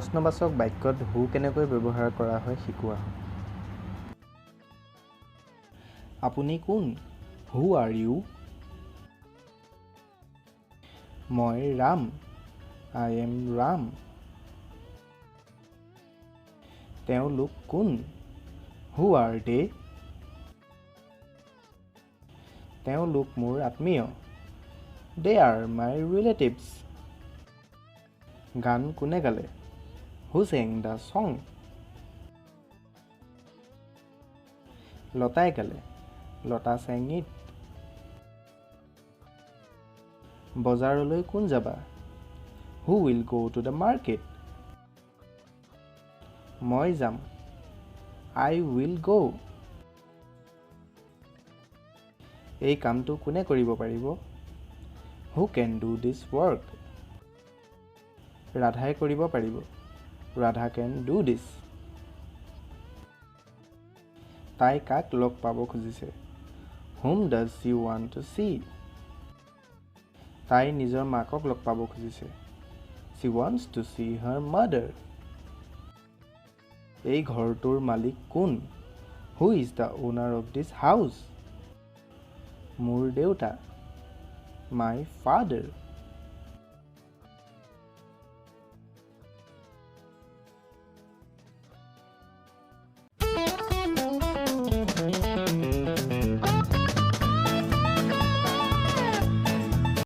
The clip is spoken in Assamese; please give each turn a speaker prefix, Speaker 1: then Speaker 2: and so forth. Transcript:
Speaker 1: প্ৰশ্নবাচক বাক্যত হু কেনেকৈ ব্যৱহাৰ কৰা হয় শিকোৱা হয়। আপুনি কোন? Who are you? মই ৰাম। I am Ram. তেওঁলোক কোন? Who are they? তেওঁলোক মোৰ আত্মীয়। They are my relatives. গান কোনে গালে? Who sang the song? লতাই গালে। Lata sang it. বজাৰলৈ কোন যাবা? Who will go to the market? মই যাম। I will go. এই কামটো কোনে কৰিব পাৰিব? Who can do this work? ৰাধাই কৰিব পাৰিব। Radha can do this. তাই কাক লগ পাব খুজিছে? Whom does she want to see? তাই নিজৰ মাকক লগ পাব খুজিছে। She wants to see her mother. এই ঘৰটোৰ মালিক কোন? Who is the owner of this house? মোৰ দেউতা। My father.